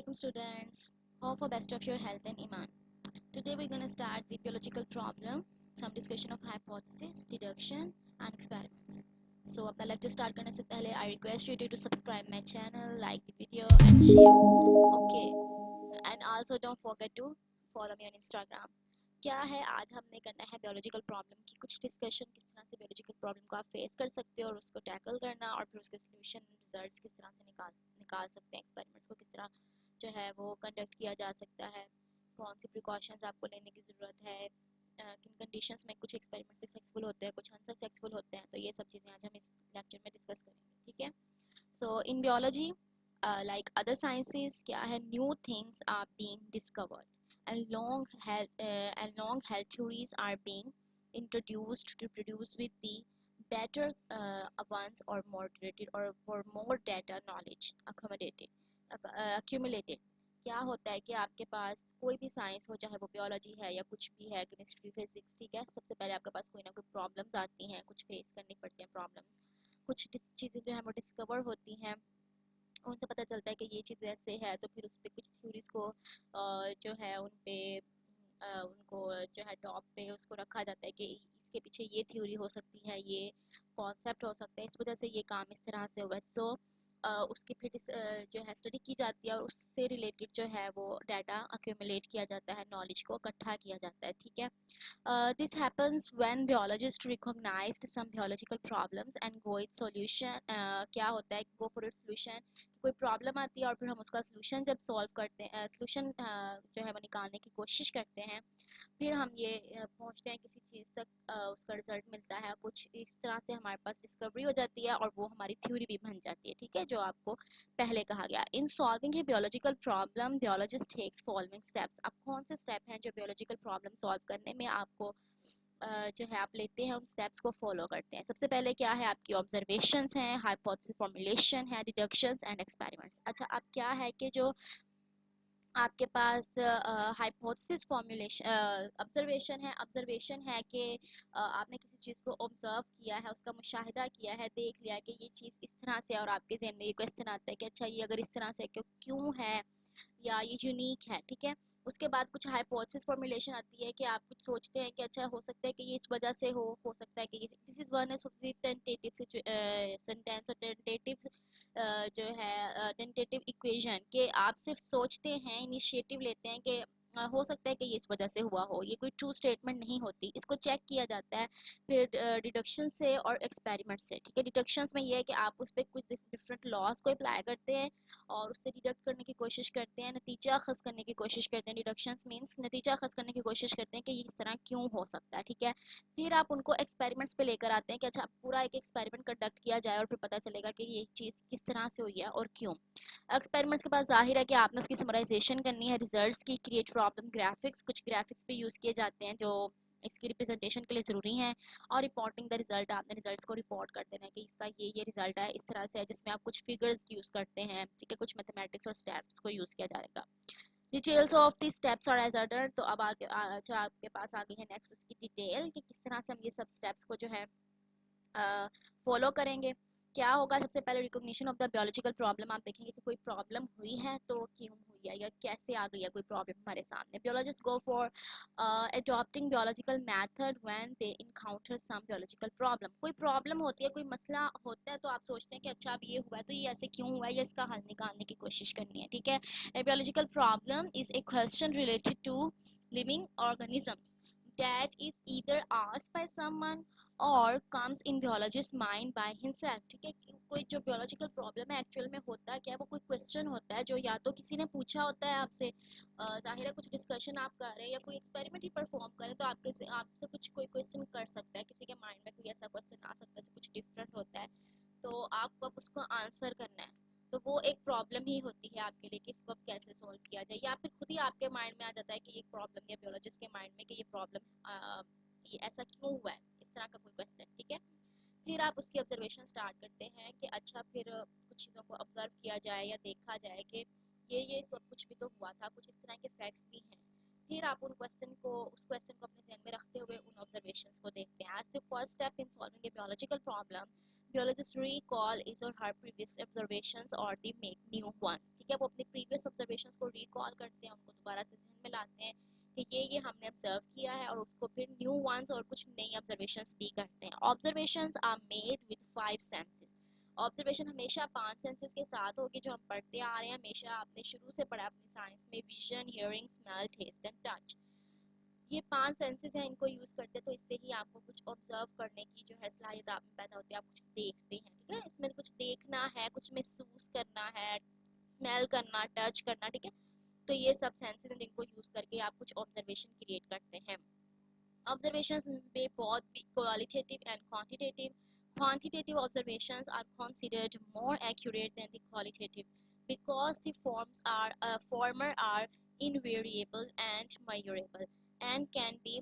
Assalamualaikum students. Hope for best of your health and iman. Today we're going to start the biological problem, some discussion of hypothesis, deduction and experiments. So अपना lecture start करने से पहले I request you to subscribe my channel, like the video and share. Okay. And also don't forget to follow me on Instagram. क्या है आज हमने करना है बियोलॉजिकल प्रॉब्लम की कुछ डिस्कशन किस तरह से बियोलॉजिकल प्रॉब्लम को आप फेस कर सकते हो और उसको टैकल करना और फिर उसके सोल्यूशन रिजल्ट्स किस तरह से निकाल सकते हैं एक्सपेरिमेंट्स को किस तरह जो है वो कंडक्ट किया जा सकता है कौन सी प्रिकॉशंस आपको लेने की ज़रूरत है किन कंडीशंस में कुछ एक्सपेरिमेंट सक्सेसफुल होते हैं कुछ अनसक्सेसफुल होते हैं तो ये सब चीज़ें आज हम इस लेक्चर में डिस्कस करेंगे ठीक है सो इन बियोलॉजी like other sciences क्या है new things are being discovered and long held theories are being introduced to produce with the better ones or moderated or for more data knowledge accumulated क्या होता है कि आपके पास कोई भी साइंस हो चाहे वो बियोलॉजी है या कुछ भी है केमिस्ट्री फिजिक्स ठीक है सबसे पहले आपके पास कोई ना कोई प्रॉब्लम्स आती हैं कुछ फेस करनी पड़ती हैं प्रॉब्लम्स कुछ चीज़ें जो है वो डिस्कवर होती हैं उनसे पता चलता है कि ये चीज़ ऐसे है तो फिर उस पर कुछ थ्योरीज को जो है उन पे उनको जो है टॉप पे उसको रखा जाता है कि इसके पीछे ये थ्योरी हो सकती है ये कॉन्सेप्ट हो सकता है इस वजह से ये काम इस तरह से हुआ है सो उसकी फिर जो है स्टडी की जाती है और उससे रिलेटेड जो है वो डाटा अक्यूमुलेट किया जाता है नॉलेज को इकट्ठा किया जाता है ठीक है this happens when biologists recognized some biological problems and go its solution क्या होता है go for its solution कोई प्रॉब्लम आती है और फिर हम उसका सोल्यूशन जब सॉल्व करते हैं सोल्यूशन जो है वो निकालने की कोशिश करते हैं फिर हम ये पहुंचते हैं किसी चीज़ तक उसका रिजल्ट मिलता है कुछ इस तरह से हमारे पास डिस्कवरी हो जाती है और वो हमारी थ्योरी भी बन जाती है ठीक है जो आपको पहले कहा गया in solving a biological problem biologist takes following steps अब कौन से स्टेप हैं जो बियोलॉजिकल प्रॉब्लम सॉल्व करने में आपको जो है आप लेते हैं उन स्टेप्स को फॉलो करते हैं सबसे पहले क्या है आपकी ऑब्जर्वेशंस हैं हाइपोथेसिस फॉर्मुलेशन है डिडक्शंस एंड एक्सपेरिमेंट्स अच्छा अब क्या है कि जो आपके पास हाइपोथेसिस फॉर्मुलेशन ऑब्जर्वेशन है कि आपने किसी चीज़ को ऑब्जर्व किया है उसका मुशाहिदा किया है देख लिया है कि ये चीज़ इस तरह से और आपके जहन में ये क्वेश्चन आता है कि अच्छा ये अगर इस तरह से क्यों है या ये यूनिक है ठीक है उसके बाद कुछ हाइपोथेसिस फॉर्मुलेशन आती है कि आप कुछ सोचते हैं कि अच्छा हो सकता है कि ये इस वजह से हो सकता है कि ये this is one of the tentative sentence और टेंटेटिव जो है टेंटेटिव इक्वेशन कि आप सिर्फ सोचते हैं इनिशिएटिव लेते हैं कि हो सकता है कि ये इस वजह से हुआ हो ये कोई ट्रू स्टेटमेंट नहीं होती इसको चेक किया जाता है फिर डिडक्शन से और एक्सपेरिमेंट से ठीक है डिडक्शंस में ये है कि आप उस पर कुछ डिफरेंट लॉज को अप्लाई करते हैं और उससे डिडक्ट करने की कोशिश करते हैं नतीजा अखज़ करने की कोशिश करते हैं डिडक्शंस मींस नतीजा अखज़ करने की कोशिश करते हैं कि ये इस तरह क्यों हो सकता है ठीक है फिर आप उनको एक्सपेरिमेंट्स पे लेकर आते हैं कि अच्छा पूरा एक एक्सपेरिमेंट कंडक्ट किया जाए और फिर पता चलेगा कि ये चीज़ किस तरह से हुई है और क्यों एक्सपेरिमेंट्स के बाद जाहिर है कि आपने उसकी समराइजेशन करनी है रिजल्ट्स की क्रिएट प्रॉब्लम ग्राफिक्स कुछ ग्राफिक्स भी यूज़ किए जाते हैं जो इसकी रिप्रेजेंटेशन के लिए ज़रूरी हैं और रिपोर्टिंग द रिजल्ट आपने रिजल्ट्स को रिपोर्ट कर देना है कि इसका ये रिजल्ट है इस तरह से है जिसमें आप कुछ फिगर्स यूज़ करते हैं ठीक है कुछ मैथमेटिक्स और स्टेप्स को यूज़ किया जाएगा डिटेल्स ऑफ दी स्टेप्स और एज अदर तो अब आगे अच्छा आपके पास आ गई है नेक्स्ट उसकी डिटेल कि किस तरह से हम ये सब स्टेप्स को जो है फॉलो करेंगे क्या होगा सबसे पहले recognition of the biological problem आप देखेंगे कि कोई प्रॉब्लम हुई है तो क्यों हुई है या कैसे आ गई है कोई प्रॉब्लम हमारे सामने biologist go for adopting biological method when they encounter some biological problem कोई प्रॉब्लम होती है कोई मसला होता है तो आप सोचते हैं कि अच्छा अब ये हुआ है तो ये ऐसे क्यों हुआ है या इसका हल निकालने की कोशिश करनी है ठीक है a biological problem is a question related to living organisms that is either asked by someone और comes in biologist mind by himself ठीक है कोई जो बियोलॉजिकल प्रॉब्लम है एक्चुअल में होता है क्या वो कोई क्वेश्चन होता है जो या तो किसी ने पूछा होता है आपसे जाहिर है कुछ डिस्कशन आप कर रहे हैं या कोई एक्सपेरिमेंट ही परफॉर्म करें तो आपसे कुछ कोई क्वेश्चन कर सकता है किसी के माइंड में कोई ऐसा क्वेश्चन आ सकता है जो कुछ डिफरेंट होता है तो आपको अब उसको आंसर करना है तो वो एक प्रॉब्लम ही होती है आपके लिए कि इसको अब कैसे सॉल्व किया जाए या फिर खुद ही आपके माइंड में आ जाता है कि ये प्रॉब्लम या बियोलॉजिस्ट के माइंड में कि ये प्रॉब्लम ये ऐसा क्यों हुआ है इस तरह का कोई क्वेश्चन ठीक है फिर आप उसकी ऑब्जर्वेशन स्टार्ट करते हैं कि अच्छा फिर कुछ चीज़ों को ऑब्जर्व किया जाए या देखा जाए कि ये सब कुछ भी तो हुआ था कुछ इस तरह के फैक्ट्स भी हैं फिर आप उस क्वेश्चन को अपने जहन में रखते हुए उन ऑब्जर्वेशंस को देखते हैं as the first step in solving a biological problem biologist recall his or her previous observations or they make new ones ठीक है, वो अपने प्रीवियस ऑब्जर्वेशंस को रिकॉल करते हैं, उनको दोबारा से जहन में लाते हैं कि ये हमने ऑब्जर्व किया है, और उसको फिर न्यू वंस और कुछ नई ऑब्जर्वेशंस भी करते हैं। Observations are made with 5 senses. Observation हमेशा 5 सेंसेस के साथ होगी, जो हम पढ़ते आ रहे हैं, हमेशा आपने शुरू से पढ़ा अपनी साइंस में, vision, hearing, smell, taste and touch. ये 5 सेंसेस हैं, इनको यूज करते हैं, तो इससे ही आपको कुछ ऑब्जर्व करने की जो है सलाहियत आप में पैदा होती है, आप कुछ देखते हैं, ठीक है। इसमें कुछ देखना है, कुछ महसूस करना है, स्मेल करना, टच करना, ठीक है। तो ये सब सेंसेस हैं जिनको यूज करके आप कुछ ऑब्जर्वेशन क्रिएट करते हैं। Observations may both be qualitative and quantitative. Quantitative observations are considered more accurate than the qualitative because the former are invariable and measurable and can be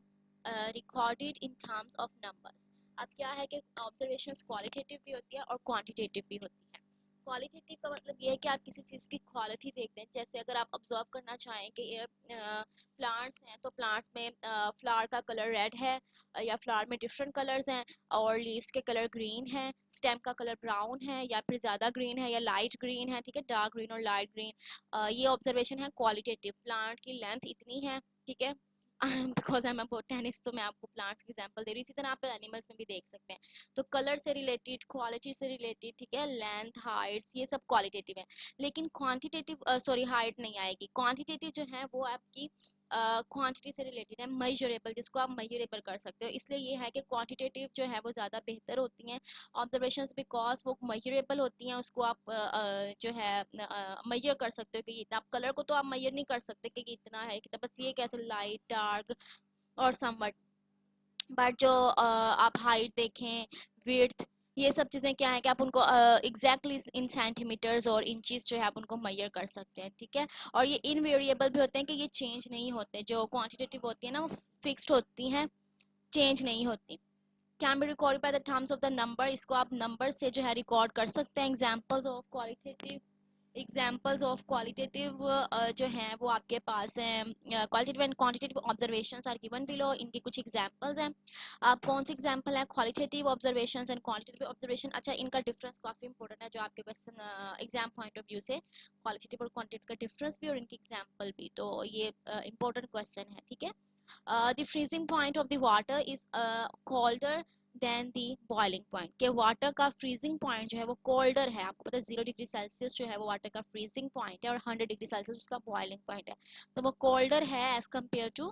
recorded in terms of numbers. अब क्या है कि observations qualitative भी होती है और quantitative भी होती है। क्वालिटेटिव का मतलब ये है कि आप किसी चीज़ की क्वालिटी देखते हैं, जैसे अगर आप ऑब्जर्व करना चाहें कि ये प्लांट्स हैं, तो प्लांट्स में फ्लावर का कलर रेड है, या फ्लावर में डिफरेंट कलर्स हैं, और लीव्स के कलर ग्रीन है, स्टेम का कलर ब्राउन है, या फिर ज़्यादा ग्रीन है या लाइट ग्रीन है, ठीक है, डार्क ग्रीन और लाइट ग्रीन। ये ऑब्जर्वेशन है क्वालिटेटिव। प्लांट की लेंथ इतनी है, ठीक है, because I am a botanist, तो मैं आपको प्लांट्स की एग्जांपल दे रही हूँ। इसी तरह आप एनिमल्स में भी देख सकते हैं, तो कलर से रिलेटेड, क्वालिटी से रिलेटेड, ठीक है, लेंथ, हाइट्स, ये सब क्वालिटेटिव है। लेकिन क्वांटिटेटिव, सॉरी, हाइट नहीं आएगी। क्वांटिटेटिव जो है वो आपकी क्वांटिटी से रिलेटेड है, मेजरेबल, जिसको आप मेजरेबल कर सकते हो। इसलिए ये है कि क्वांटिटेटिव जो है वो ज़्यादा बेहतर होती हैं ऑब्जर्वेशंस, बिकॉज वो मेजरेबल होती हैं, उसको आप जो है मेजर कर सकते हो कि इतना। आप कलर को तो आप मेजर नहीं कर सकते कि इतना है कितना, बस ये कैसे लाइट, डार्क और समवट। बट जो आप हाइट देखें, विड्थ, ये सब चीज़ें क्या है कि आप उनको एग्जैक्टली इन सेंटीमीटर्स और इंचेस जो है आप उनको मेजर कर सकते हैं, ठीक है। और ये इनवेरिएबल भी होते हैं कि ये चेंज नहीं होते। जो क्वांटिटेटिव होती है ना, वो फिक्स्ड होती हैं, चेंज नहीं होती। Can be record by the terms of the number, इसको आप नंबर से जो है रिकॉर्ड कर सकते हैं। Examples of qualitative, examples of qualitative जो हैं वो आपके पास हैं। Qualitative and quantitative observations are given below, इनके कुछ एग्जाम्पल्स हैं। आप कौन से एग्जाम्पल है qualitative observations and quantitative observation. अच्छा, इनका डिफरेंस काफ़ी इंपॉर्टेंट है, जो आपके question exam point of view से क्वालिटेटिव और क्वांटिटेटिव का डिफरेंस भी और इनकी एग्जाम्पल भी, तो ये इंपॉर्टेंट क्वेश्चन है, ठीक है। The freezing point of the water is colder than the boiling point, के वाटर का फ्रीजिंग पॉइंट जो है वो कोल्डर है। आपको पता है 0 डिग्री सेल्सियस जो है वो वाटर का फ्रीजिंग पॉइंट है, और 100 डिग्री सेल्सियस उसका बॉइलिंग पॉइंट है, तो वो कोल्डर है एज कम्पेयर टू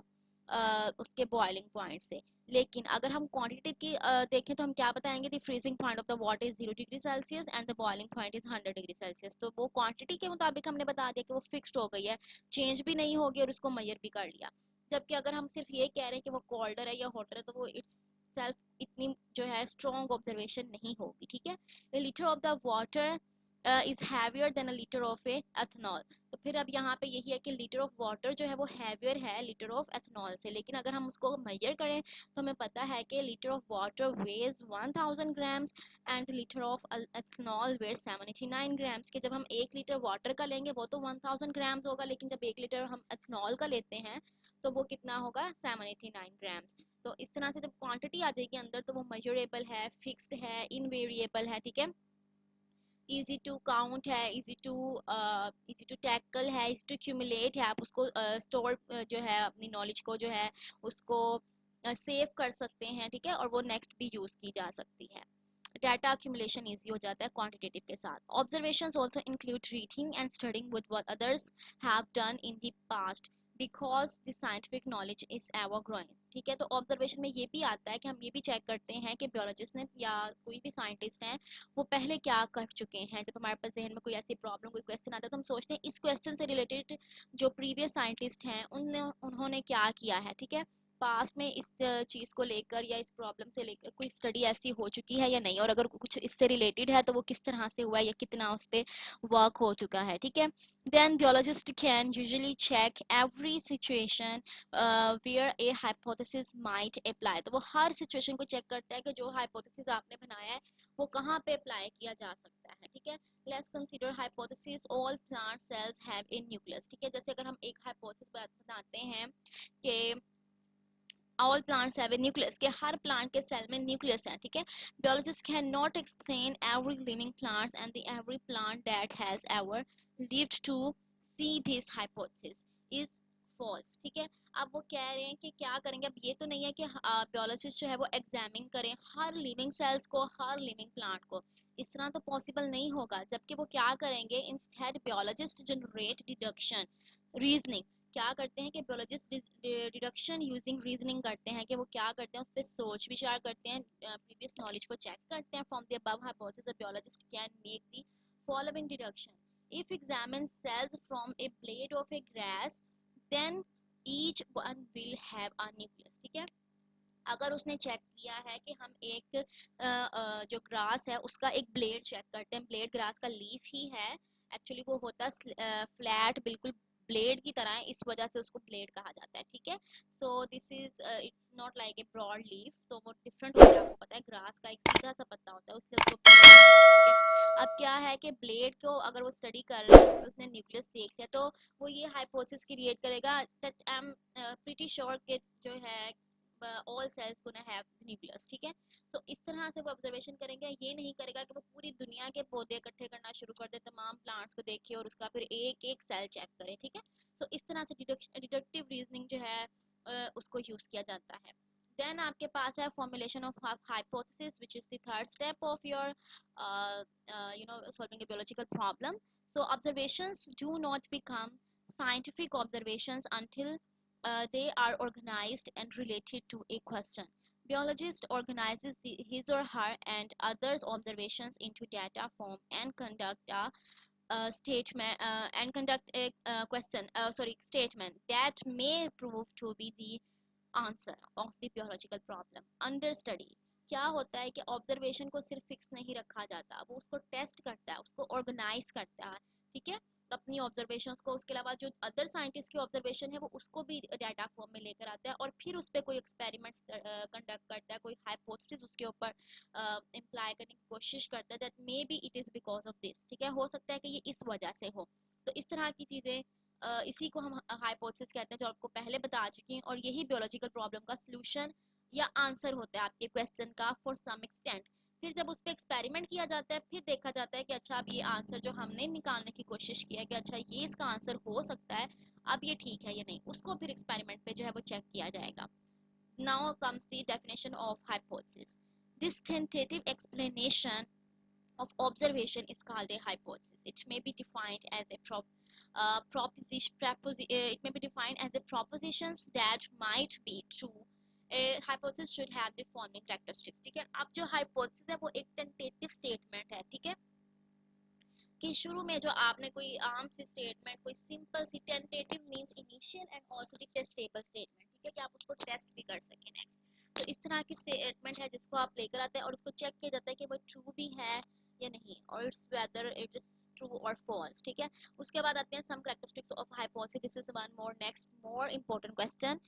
उसके बॉइलिंग पॉइंट से। लेकिन अगर हम क्वांटिटी की देखें तो हम क्या बताएंगे, the freezing point of the water is 0 degree Celsius and the boiling point is 100 degree Celsius. तो वो क्वांटिटी के मुताबिक हमने बता दिया कि वो फिक्स्ड हो गई है, चेंज भी नहीं होगी, और उसको मेजर भी कर लिया। जबकि अगर हम सिर्फ ये कह रहे हैं कि वो कोल्डर है या हॉटर है, तो वो इट्स सेल्फ इतनी जो है स्ट्रॉन्ग ऑब्जर्वेशन नहीं होगी, ठीक है। The litre of the water is heavier than a litre of A ethanol. तो फिर अब यहाँ पे यही है कि लीटर ऑफ वाटर जो है वो हैवियर है लीटर ऑफ एथनॉल से। लेकिन अगर हम उसको मेजर करें तो हमें पता है कि litre of water weighs 1000 grams and litre of ethanol weighs 79 grams. के जब हम 1 लीटर वाटर का लेंगे वो तो 1000 ग्राम्स होगा, लेकिन जब 1 लीटर हम एथनॉल का लेते हैं तो वो कितना होगा, 79 ग्राम्स। तो इस तरह से जब क्वांटिटी आ जाएगी अंदर तो वो मेजरेबल है, फिक्स्ड है, इनवेरिएबल है, ठीक है, इजी टू काउंट है, इजी टू टैकल है, इजी टू एक्यूमुलेट है। आप उसको स्टोर जो है अपनी नॉलेज को जो है उसको सेव कर सकते हैं, ठीक है, और वो नेक्स्ट भी यूज़ की जा सकती है। डाटा accumulation ईजी हो जाता है क्वांटिटेटिव के साथ। Observations also include reading and studying with what others have done in the past because the scientific knowledge is ever growing, ठीक है। तो ऑब्जर्वेशन में ये भी आता है कि हम ये भी चेक करते हैं कि बियोलॉजिस्ट ने या कोई भी साइंटिस्ट हैं वो पहले क्या कर चुके हैं। जब हमारे पास जहन में कोई ऐसी प्रॉब्लम, कोई क्वेश्चन आता है, तो हम सोचते हैं इस क्वेश्चन से रिलेटेड जो प्रीवियस साइंटिस्ट हैं उन्होंने क्या किया है, ठीक है, पास्ट में इस चीज़ को लेकर या इस प्रॉब्लम से लेकर कोई स्टडी ऐसी हो चुकी है या नहीं, और अगर कुछ इससे रिलेटेड है तो वो किस तरह से हुआ है या कितना उस पर वर्क हो चुका है, ठीक है। Then biologist can usually check every situation where a hypothesis might apply. तो वो हर सिचुएशन को चेक करता है कि जो हाइपोथेसिस आपने बनाया है वो कहाँ पे अप्लाई किया जा सकता है, ठीक है। Let's consider hypothesis all plant cells have a nucleus, ठीक है। जैसे अगर हम एक हाइपोथेसिस बनाते हैं कि all plants have a nucleus, के हर प्लांट के सेल में न्यूक्लियस है, ठीक है। Biologist can not explain every living plants and the every plant that has ever lived to see this hypothesis is false, ठीक है। अब वो कह रहे हैं कि क्या करेंगे, अब ये तो नहीं है कि बियोलॉजिस्ट जो है वो एग्जामिन करें हर लिविंग सेल्स को, हर लिविंग प्लांट को, इस तरह तो पॉसिबल नहीं होगा। जबकि वो क्या करेंगे, इंस्टेड बियोलॉजिस्ट जनरेट डिडक्शन रीजनिंग, क्या करते हैं कि बियोलॉजिस्ट डिडक्शन यूजिंग रीजनिंग करते हैं, कि वो क्या करते हैं उस पर सोच विचार करते हैं, प्रीवियस नॉलेज को चेक करते हैं। From the above hypothesis the biologist can make the following deduction, if examine cells from a blade of a grass then each one will have a nucleus, ठीक है। अगर उसने चेक किया है कि हम एक जो ग्रास है उसका एक ब्लेड चेक करते हैं, ब्लेड ग्रास का लीफ ही है, एक्चुअली वो होता है फ्लैट बिल्कुल ब्लेड की तरह है, इस वजह से उसको ब्लेड कहा जाता है, ठीक है। So this is it's not like a broad leaf, तो वो डिफरेंट होता है, आपको पता है ग्रास का एक सीधा सा पत्ता होता है उससे उसको ठीक है। अब क्या है कि ब्लेड को अगर वो स्टडी कर रहा है उसने न्यूक्लियस देख लिया, तो वो ये हाइपोथेसिस क्रिएट करेगा that I am pretty sure कि जो है all cells gonna have nucleus, ठीक है। तो इस तरह से वो ऑब्जर्वेशन करेंगे, ये नहीं करेगा कि वो पूरी दुनिया के पौधे इकट्ठे करना शुरू कर दे, तमाम प्लांट्स को देखे और उसका फिर एक एक सेल चेक करे, ठीक है। तो इस तरह से डिडक्टिव रीजनिंग जो है उसको यूज किया जाता है। देन आपके पास है formulation of hypothesis which is the third step of your solving a biological problem. So observations do not become scientific observations until they are organized and related to a question. Biologist organizes his or her and others' observations into data form and conduct a statement and conduct a statement that may prove to be the answer of the biological problem under study. क्या होता है कि observation को सिर्फ fix नहीं रखा जाता, वो उसको टेस्ट करता है, उसको ऑर्गेनाइज करता है, ठीक है, अपनी ऑब्जर्वेशंस को। उसके अलावा जो अदर साइंटिस्ट की ऑब्जर्वेशन है वो उसको भी डाटा फॉर्म में लेकर आता है और फिर उस पर कोई एक्सपेरिमेंट्स कंडक्ट करता है, कोई हाइपोथेसिस उसके ऊपर इम्प्लाई करने की कोशिश करता है that may be it is because of this, ठीक है, हो सकता है कि ये इस वजह से हो। तो इस तरह की चीज़ें इसी को हम हाइपोथेसिस कहते हैं, जो आपको पहले बता चुकी हैं, और यही बियोलॉजिकल प्रॉब्लम का सलूशन या आंसर होता है आपके क्वेश्चन का फॉर सम एक्सटेंट। फिर जब उस पर एक्सपेरिमेंट किया जाता है फिर देखा जाता है कि अच्छा अब ये आंसर जो हमने निकालने की कोशिश की है कि अच्छा ये इसका आंसर हो सकता है, अब ये ठीक है या नहीं, उसको फिर एक्सपेरिमेंट पे जो है वो चेक किया जाएगा। Now comes the definition of hypothesis. This tentative explanation of observation is called a hypothesis. It may be defined as a it may be defined as a propositions that might be true. A hypothesis should have the following characteristics, ठीक है। अब जो hypothesis है वो एक tentative statement है, ठीक है, कि शुरू में जो आपने कोई आम सी स्टेटमेंट, कोई सिंपल सी, tentative means initial and also the testable statement, ठीक है, कि आप उसको टेस्ट भी कर सकें नेक्स्ट। तो इस तरह की स्टेटमेंट है जिसको आप लेकर आते हैं और उसको चेक किया जाता है कि वो ट्रू भी है या नहीं, और it's whether it is true और फॉल्स, ठीक है। उसके बाद आते हैं some characteristics of hypothesis. This is one more next more important question,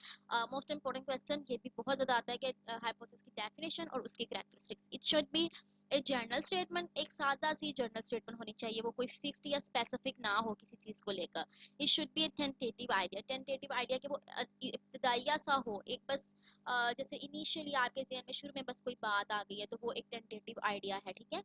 most important question, ये भी बहुत ज़्यादा आता है कि हाइपोथेसिस की डेफिनेशन और उसकी characteristics. It should B A journal statement, एक सादा सी जर्नल स्टेटमेंट होनी चाहिए, वो कोई फिक्स्ड या स्पेसिफिक ना हो किसी चीज़ को लेकर। It should B A tentative idea, tentative idea कि वो इब्तदाइया सा हो, एक बस जैसे इनिशियली आपके जहन में शुरू में बस कोई बात आ गई है तो वो एक टेंटेटिव आइडिया है, ठीक है,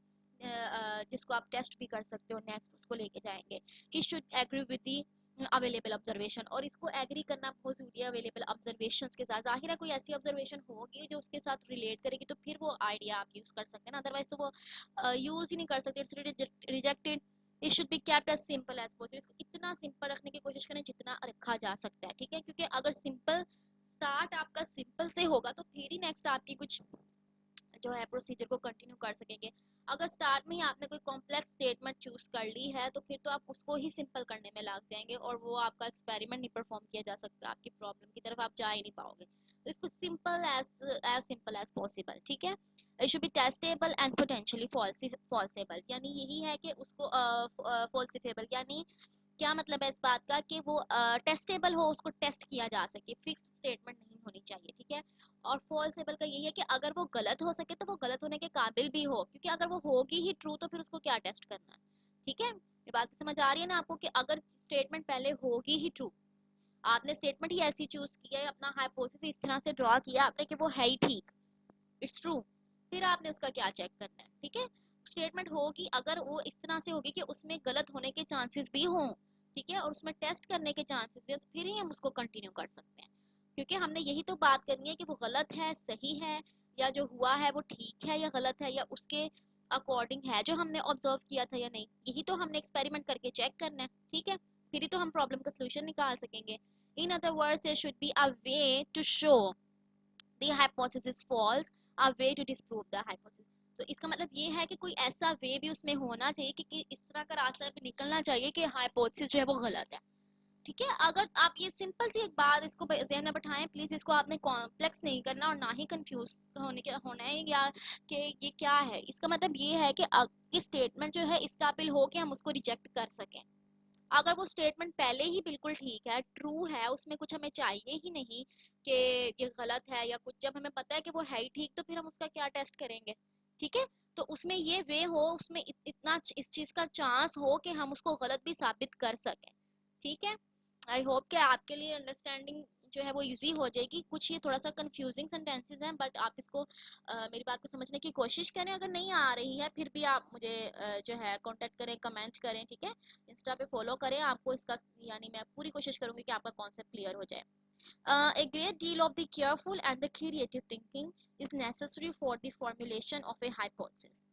जिसको आप टेस्ट भी कर सकते हो, नेक्स्ट उसको लेके जाएंगे। It should agree with the available observation, और इसको एग्री करना बहुत जरूरी है अवेलेबल ऑब्जर्वेशंस के साथ। जाहिर है कोई ऐसी ऑब्जर्वेशन होगी जो उसके साथ रिलेट करेगी तो फिर वो आइडिया आप यूज कर सकते हैं ना, अदरवाइज तो वो यूज ही नहीं कर सकते, it's rejected. It should be kept as simple as possible, इसको इतना सिंपल रखने की कोशिश करें जितना रखा जा सकता है, ठीक है, क्योंकि अगर सिंपल स्टार्ट आपका सिंपल से होगा तो फिर ही नेक्स्ट आपकी कुछ जो है प्रोसीजर को कंटिन्यू कर सकेंगे। अगर स्टार्ट में ही आपने कोई कॉम्प्लेक्स स्टेटमेंट चूज कर ली है तो फिर तो आप उसको ही सिंपल करने में लग जाएंगे और वो आपका एक्सपेरिमेंट नहीं परफॉर्म किया जा सकता, आपकी प्रॉब्लम की तरफ आप जा ही नहीं पाओगे। तो इसको सिंपल एज पॉसिबल, ठीक है। It should be testable and potentially falsable, यानी यही है कि उसको फॉल्सिफेबल, यानी क्या मतलब है इस बात का कि वो टेस्टेबल हो, उसको टेस्ट किया जा सके, फिक्स्ड स्टेटमेंट नहीं होनी चाहिए, ठीक है। और फॉल्सेबल का यही है कि अगर वो गलत हो सके तो वो गलत होने के काबिल भी हो, क्योंकि अगर वो होगी ही ट्रू तो फिर उसको क्या टेस्ट करना है, ठीक है। ये बात समझ आ रही है ना आपको कि अगर स्टेटमेंट पहले होगी ही ट्रू आपने स्टेटमेंट ही ऐसी चूज की है, अपना हाइपोथेसिस इस तरह से ड्रॉ किया आपने कि वो है ही ठीक, इट्स ट्रू, फिर आपने उसका क्या चेक करना है, ठीक है। स्टेटमेंट होगी अगर वो इस तरह से होगी कि उसमें गलत होने के चांसेस भी हों, ठीक है, और उसमें टेस्ट करने के चांसेस भी हो, तो फिर ही हम उसको कंटिन्यू कर सकते हैं, क्योंकि हमने यही तो बात करनी है कि वो गलत है सही है, या जो हुआ है वो ठीक है या गलत है, या उसके अकॉर्डिंग है जो हमने ऑब्जर्व किया था या नहीं, यही तो हमने एक्सपेरिमेंट करके चेक करना है, ठीक है, फिर ही तो हम प्रॉब्लम का सोल्यूशन निकाल सकेंगे। In other words there should be a way to show the hypothesis false, a way to disprove the hypothesis। तो इसका मतलब ये है कि कोई ऐसा वे भी उसमें होना चाहिए कि इस तरह का रास्ता भी निकलना चाहिए कि हाइपोथेसिस जो है वो गलत है, ठीक है। अगर आप ये सिंपल सी एक बात इसको जहन में बैठाएं, प्लीज इसको आपने कॉम्प्लेक्स नहीं करना और ना ही कंफ्यूज होना है या कि ये क्या है, इसका मतलब ये है कि इस स्टेटमेंट जो है इस काबिल हो कि हम उसको रिजेक्ट कर सकें। अगर वो स्टेटमेंट पहले ही बिल्कुल ठीक है, ट्रू है, उसमें कुछ हमें चाहिए ही नहीं कि ये गलत है या कुछ, जब हमें पता है कि वो है ही ठीक, तो फिर हम उसका क्या टेस्ट करेंगे, ठीक है। तो उसमें ये वे हो, उसमें इतना इस चीज का चांस हो कि हम उसको गलत भी साबित कर सकें, ठीक है। आई होप कि आपके लिए अंडरस्टैंडिंग जो है वो इजी हो जाएगी। कुछ ये थोड़ा सा कंफ्यूजिंग सेंटेंसेस हैं, बट आप इसको मेरी बात को समझने की कोशिश करें। अगर नहीं आ रही है फिर भी आप मुझे जो है कांटेक्ट करें, कमेंट करें, ठीक है, इंस्टा पे फॉलो करें। आपको इसका यानी मैं पूरी कोशिश करूंगी कि आपका कॉन्सेप्ट क्लियर हो जाए। A great deal of the careful and the creative thinking is necessary for the formulation of a hypothesis।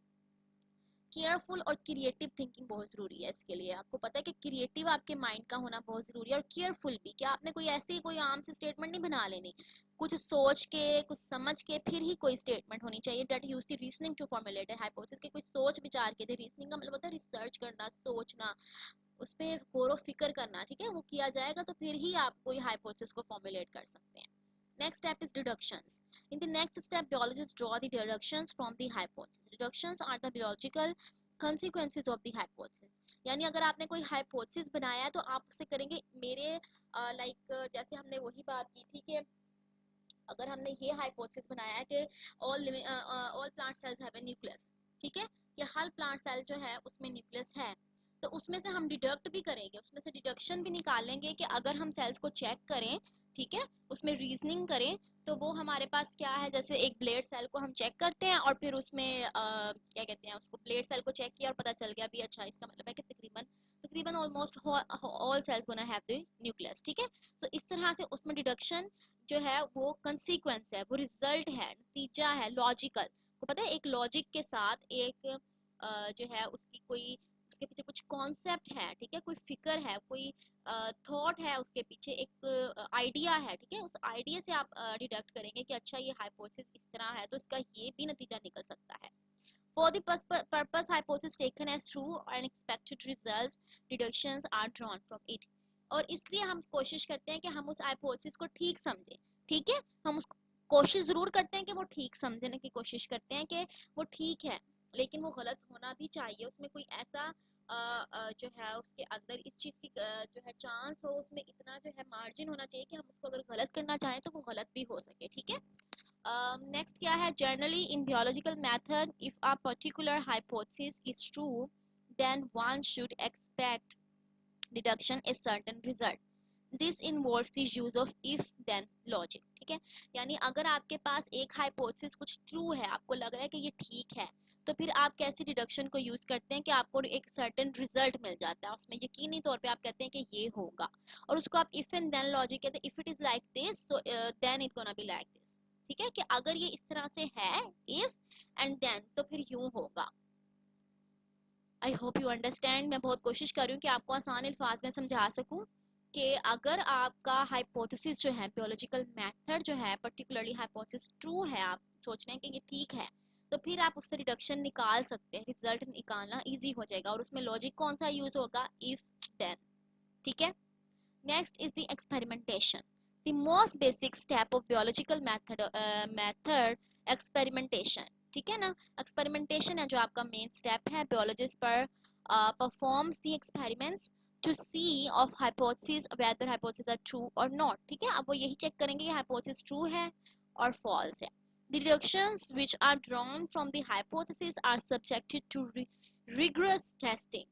Careful और क्रिएटिव थिंकिंग बहुत जरूरी है इसके लिए। आपको पता है कि क्रिएटिव आपके माइंड का होना बहुत जरूरी है, और केयरफुल भी, कि आपने कोई ऐसी कोई आम से स्टेटमेंट नहीं बना लेनी, कुछ सोच के कुछ समझ के फिर ही कोई स्टेटमेंट होनी चाहिए। That use the reasoning to formulate a hypothesis, कि कोई सोच विचार के, रीजनिंग का मतलब होता है रिसर्च करना, सोचना, उस पर गौर फिक्र करना, ठीक है, वो किया जाएगा तो फिर ही आप कोई हाइपोथेसिस को फॉर्मुलेट कर सकते हैं। Next step is deductions. In the next step, biologists draw the deductions from the hypothesis. Deductions are the biological consequences of the hypothesis। यानी अगर आपने कोई हाइपोथेसिस बनाया है तो आप उससे करेंगे मेरे लाइक जैसे हमने वही बात की थी कि अगर हमने ये हाइपोथेसिस बनाया है कि all plant cells have a nucleus, ठीक है, कि हर प्लांट सेल जो है उसमें न्यूक्लियस है, तो उसमें से हम डिडक्ट भी करेंगे, उसमें से डिडक्शन भी निकालेंगे कि अगर हम सेल्स को चेक करें, ठीक है, उसमें रीजनिंग करें, तो वो हमारे पास क्या है, जैसे एक ब्लेड सेल को हम चेक करते हैं और फिर उसमें क्या कहते हैं उसको, ब्लेड सेल को चेक किया और पता चल गया भी, अच्छा इसका मतलब है कि तकरीबन तकरीबन almost all cells gonna have the nucleus, ठीक है। तो इस तरह से उसमें डिडक्शन जो है वो कंसीक्वेंस है, वो रिजल्ट है, नतीजा है, लॉजिकल, को पता है एक लॉजिक के साथ एक जो है उसकी कोई उसके पीछे कुछ कॉन्सेप्ट है, ठीक है, कोई फिक्र है, कोई थॉट है, उसके पीछे एक आइडिया है, ठीक है, उस आइडिया से आप डिडक्ट करेंगे कि अच्छा ये हाइपोथेसिस इस तरह है तो इसका ये भी नतीजा निकल सकता है। For the purpose hypothesis taken as true and expected results, deductions are drawn from it। और इसलिए हम कोशिश करते हैं कि हम उस हाइपोथेसिस को ठीक समझें, ठीक है, हम उस कोशिश जरूर करते हैं कि वो ठीक समझने की कोशिश करते हैं कि वो ठीक है, लेकिन वो गलत होना भी चाहिए, उसमें कोई ऐसा जो है उसके अंदर इस चीज़ की जो है चांस हो, उसमें इतना जो है मार्जिन होना चाहिए कि हम उसको अगर गलत करना चाहें तो वो गलत भी हो सके, ठीक है। नेक्स्ट क्या है, generally in biological method if a particular hypothesis is true then one should expect deduction a certain result. This involves the use of if then logic, ठीक है, यानी अगर आपके पास एक हाइपोथेसिस कुछ ट्रू है, आपको लग रहा है कि ये ठीक है, तो फिर आप कैसी डिडक्शन को यूज करते हैं कि आपको एक सर्टेन रिजल्ट मिल जाता है, उसमें यकीनी तौर पे आप कहते हैं कि ये होगा, और उसको आप इफ एंड देन लॉजिक कहते हैं। If it is like this so then it gonna be like this, ठीक है, कि अगर ये इस तरह से है, इफ एंड देन, तो फिर यूं होगा। I hope you understand. मैं बहुत कोशिश कर रही हूँ कि आपको आसान अल्फाज में समझा सकूं कि अगर आपका हाइपोथेसिस जो है, बियोलॉजिकल मेथड जो है, पर्टिकुलरली हाइपोथेसिस ट्रू है, आप सोच रहे हैं कि ये ठीक है, तो फिर आप उससे रिडक्शन निकाल सकते हैं, रिजल्ट निकालना इजी हो जाएगा, और उसमें लॉजिक कौन सा यूज होगा, इफ देन, ठीक है। Next is the experimentation, the most basic step of biological method experimentation, ठीक है ना। एक्सपेरिमेंटेशन है जो आपका मेन स्टेप है, बियोलॉजिस्ट पर performs the experiments to see of hypothesis whether hypothesis are true और नॉट, ठीक है, अब वो यही चेक करेंगे कि हाइपोथेसिस ट्रू है और फॉल्स है। The deductions which are drawn from the hypothesis are subjected to rigorous testing।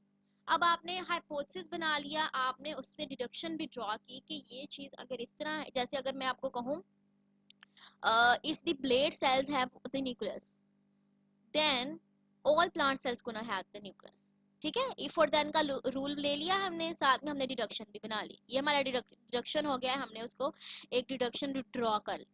अब आपने हाइपोथेसिस बना लिया, आपने उससे डिडक्शन भी ड्रॉ की कि ये चीज अगर इस तरह है, जैसे अगर मैं आपको कहूँ if the blade cells have the nucleus then all plant cells gonna have the nucleus। ठीक है, if और then का रूल ले लिया हमने, साथ में हमने डिडक्शन भी बना ली, ये हमारा डिडक्शन हो गया है, हमने उसको एक डिडक्शन ड्रॉ कर ली।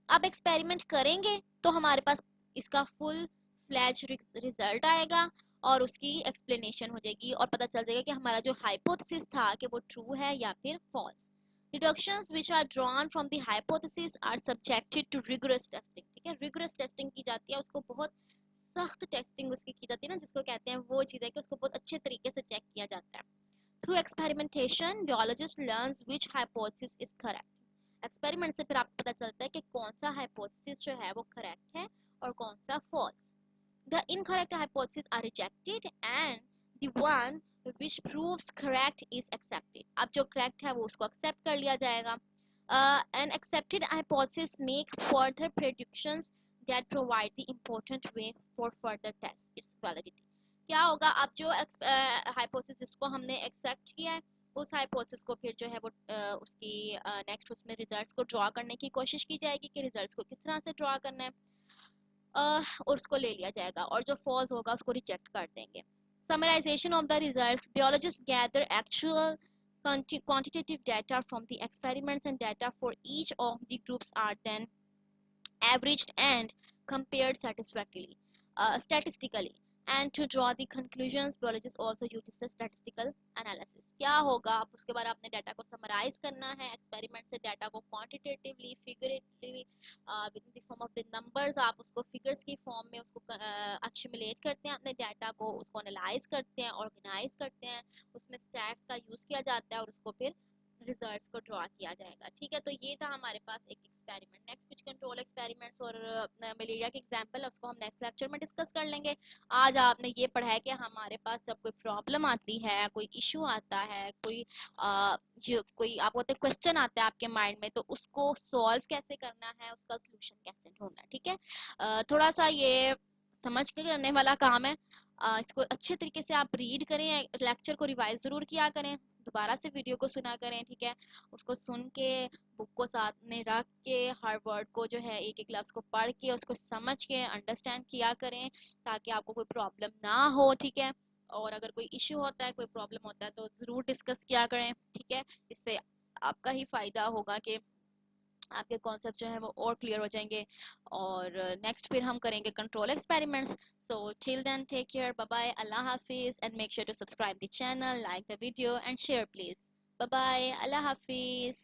अब एक्सपेरिमेंट करेंगे तो हमारे पास इसका फुल फ्लैज रिजल्ट आएगा और उसकी एक्सप्लेनेशन हो जाएगी और पता चल जाएगा कि हमारा जो हाइपोथेसिस था कि वो ट्रू है या फिर false. Deductions which are drawn from the hypothesis are subjected to rigorous testing। ठीक है, rigorous testing की जाती है, उसको बहुत सख्त टेस्टिंग उसकी की जाती है ना, जिसको कहते हैं वो चीज़ है कि उसको बहुत अच्छे तरीके से चेक किया जाता है। Through experimentation biologist learns which hypothesis is correct. Experiment से फिर आपको पता चलता है कि कौन सा हाइपोथेसिस जो है वो करेक्ट है और कौन सा false. The incorrect hypotheses are rejected and the one which proves correct is accepted। अब जो correct है वो उसको accept कर लिया जाएगा। An accepted hypothesis make further predictions that provide the important way for further test its validity। क्या होगा, अब जो hypothesis को हमने accept किया है, उस hypothesis को फिर जो है वो उसकी next उसमें results को draw करने की कोशिश की जाएगी कि results को किस तरह से draw करना है, और उसको ले लिया जाएगा, और जो फॉल्स होगा उसको रिजेक्ट कर देंगे। Summarization of the results, biologist gather actual quantitative data from the experiments and data for each of the groups are then averaged and compared statistically and to draw the conclusions biologists also use the statistical analysis। क्या होगा, आप उसके बाद आपने data को summarise करना है, experiment से डाटा को quantitatively figuratively with in the form of the numbers, आप उसको फिगर्स की फॉर्म में उसको एक्यूमुलेट करते हैं अपने डाटा को, उसको एनालाइज करते हैं, ऑर्गेनाइज करते हैं, उसमें स्टैट्स का यूज किया जाता है और उसको फिर रिजल्ट्स को ड्रॉ किया जाएगा। ठीक है, तो ये था हमारे पास एक एक्सपेरिमेंट। नेक्स्ट कुछ कंट्रोल एक्सपेरिमेंट्स और मलेरिया के एग्जांपल है, उसको हम नेक्स्ट लेक्चर में डिस्कस कर लेंगे। आज आपने ये पढ़ा है कि हमारे पास जब कोई प्रॉब्लम आती है, कोई इशू आता है, जो कोई आपको क्वेश्चन आता है आपके माइंड में, तो उसको सॉल्व कैसे करना है, उसका सोल्यूशन कैसे ढूंढना है। ठीक है, थोड़ा सा ये समझ के करने वाला काम है। इसको अच्छे तरीके से आप रीड करें, लेक्चर को रिवाइज जरूर किया करें, दोबारा से वीडियो को सुना करें। ठीक है, उसको सुन के बुक को साथ में रख के हर वर्ड को जो है एक एक लफ्ज को पढ़ के उसको समझ के अंडरस्टैंड किया करें ताकि आपको कोई प्रॉब्लम ना हो। ठीक है, और अगर कोई इश्यू होता है, कोई प्रॉब्लम होता है, तो ज़रूर डिस्कस किया करें। ठीक है, इससे आपका ही फायदा होगा कि आपके कॉन्सेप्ट जो है वो और क्लियर हो जाएंगे। और नेक्स्ट फिर हम करेंगे control experiments. So till then, take care, bye bye, Allah Hafiz, and make sure to subscribe the channel, like the video, and share please. Bye bye, Allah Hafiz.